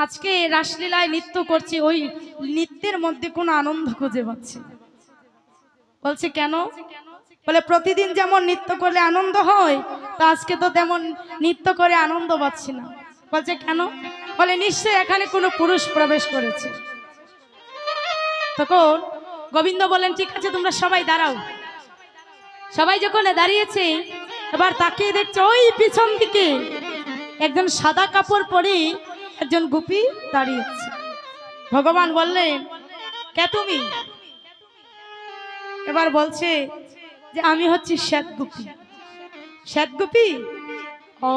আজকে রাসলীলায় নৃত্য করছে, ওই নৃত্যের মধ্যে কোনো আনন্দ খুঁজে পাচ্ছে। বলছে কেন? বলে প্রতিদিন যেমন নৃত্য করলে আনন্দ হয়, তো আজকে তো তেমন নৃত্য করে আনন্দ পাচ্ছি না। বলছে কেন? বলে নিশ্চয় এখানে কোনো পুরুষ প্রবেশ করেছে। তখন গোবিন্দ বলেন ঠিক আছে তোমরা সবাই দাঁড়াও। সবাই যখন দাঁড়িয়েছে, এবার তাকিয়ে দেখছে ওই পিছন দিকে একজন সাদা কাপড় পরে একজন গোপী দাঁড়িয়েছে। ভগবান বললেন কে তুমি? এবার বলছে যে আমি হচ্ছি শ্বেতগোপী। শ্বেতগোপী? ও,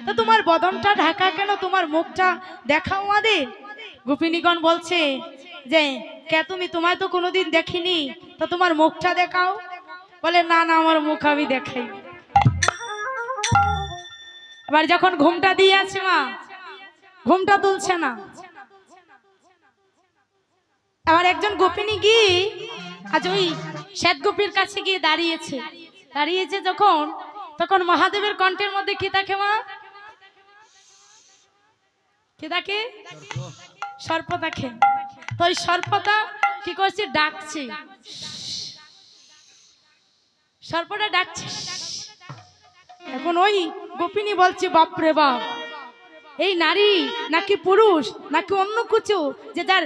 তো তোমার বদনটা ঢাকা কেন? তোমার মুখটা দেখাও আমাদের। গোপিনীগণ বলছে যে কে তুমি? তোমায় তো কোনোদিন দেখিনি, তো তোমার মুখটা দেখাও। বলে না না, আমার মুখ আমি দেখাই। এবার যখন ঘুমটা দিয়ে আছে মা, ঘুমটা তুলছে না। আবার একজন গোপিনী গিয়ে আজ ওই শ্বেতগোপীর কাছে গিয়ে দাঁড়িয়েছে যখন, তখন মহাদেবের কণ্ঠের মধ্যে কি থাকে মা? কি থাকে? সর্প থাকে। তো ওই সর্পটা কি করছে? ডাকছে। সর্পটা ডাকছে। এখন ওই গোপিনী বলছে বাপরে বাপ, এই নারী নাকি পুরুষ নাকি অন্য কিছু, যে তার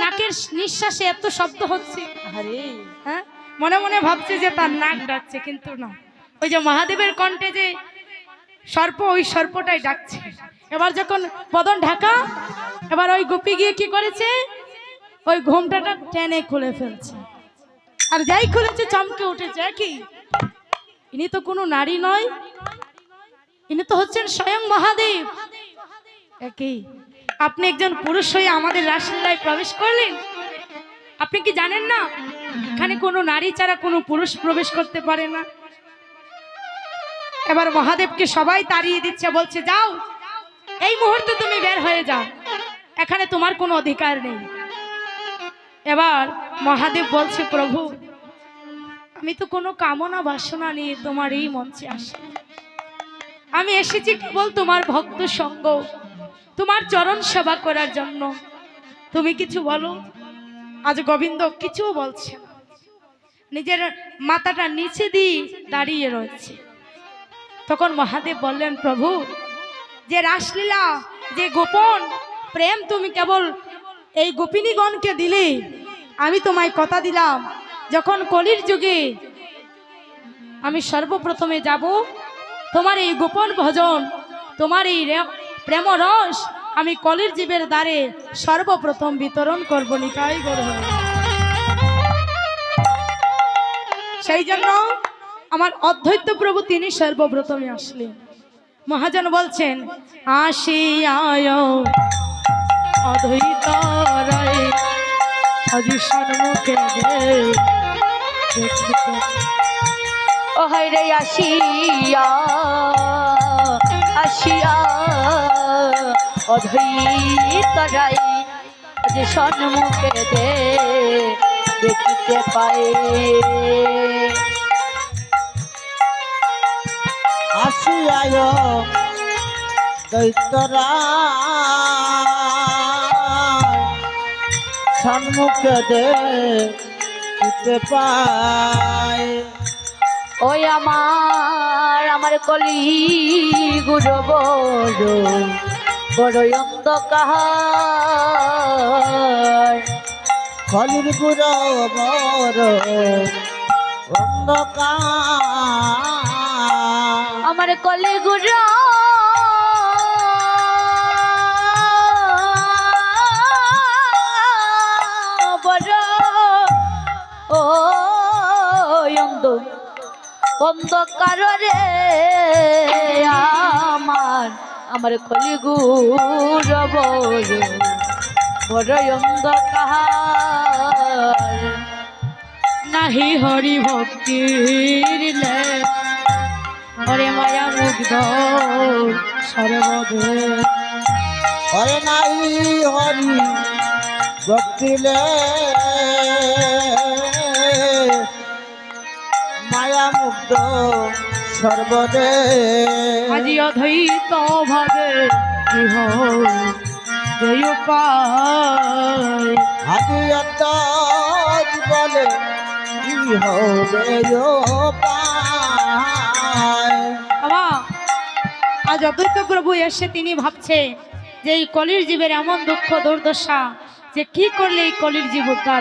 নাকের নিঃশ্বাসে এত শব্দ হচ্ছে। আরে হ্যাঁ, মনে মনে ভাবছে যে তার নাক ডাকছে, কিন্তু না, ওই যে মহাদেবের কণ্ঠে যে সর্প, ওই সর্পটাই ডাকছে। এবার যখন বদন ঢাকা, এবার ওই গোপী গিয়ে কি করেছে? ওই ঘোমটাটা টেনে খুলে ফেলছে। আর যাই খুলেছে চমকে উঠেছে, কি ইনি তো কোনো নারী নয়, ইনি তো হচ্ছেন স্বয়ং মহাদেব। একই আপনি একজন পুরুষ হয়ে আমাদের রাসলীলায় প্রবেশ করলেন। আপনি কি জানেন না এখানে কোনো নারী ছাড়া কোনো পুরুষ প্রবেশ করতে পারে না? এবার মহাদেবকে সবাই তাড়িয়ে দিচ্ছে, বলছে যাও, এই মুহূর্তে তুমি বের হয়ে যাও, এখানে তোমার কোনো অধিকার নেই। এবার মহাদেব বলছে প্রভু, আমি তো কোনো কামনা বাসনা নিয়ে তোমার এই মঞ্চে আসি। আমি এসেছি কেবল তোমার ভক্ত সঙ্গ, তোমার চরণ সেবা করার জন্য। তুমি কিছু বলো। আজ গোবিন্দ কিছু বলছে না, নিজের মাথাটা নিচে দিয়ে দাঁড়িয়ে রয়েছে। তখন মহাদেব বললেন প্রভু, যে রাসলীলা, যে গোপন প্রেম তুমি কেবল এই গোপিনীগণকে দিলে, আমি তোমায় কথা দিলাম যখন কলির যুগে আমি সর্বপ্রথমে যাব, তোমার এই গোপন ভজন, তোমার এই প্রেম রস আমি কলির জীবের দ্বারে সর্বপ্রথম বিতরণ করবো। নিতাই গৌর। সেই জন্য আমার অদ্বৈত প্রভু তিনি সর্বপ্রথমে আসলেন। মহাজন বলছেন আসিয়ায় অদ্বৈত রায় আজি সন্মুখে ও হায় রে আসিয়া আসিয়া অদ্বৈত রায় আজি সন্মুখে দেখিতে পাই। আসিয়ায় দৈত্যরায় সম্মুখে দেখিতে পায়। ওই আমার কলি গুরু বড় অন্ধকার, কলির গুরু বড় অন্ধকার, আমার কলি গুরু বড় অন্ধকার রে আমার কলি গুরু বড় অন্ধকার। নাহি হরি ভক্তির হরে মায়া মুগ্ধ সর্বদে, হরে নাই হরি ভক্তিলে মায়া মুগ্ধ সর্বদে। আজি অদ্বৈত ভাবে যে উপায়। আদি আত্মাজ বলে কি হবে উপায়। বাবা আজ অদ্বৈত প্রভু এসে তিনি ভাবছে যে এই কলির জীবের এমন দুঃখ দুর্দশা যে কি করলে এই কলির জীব উদ্ধার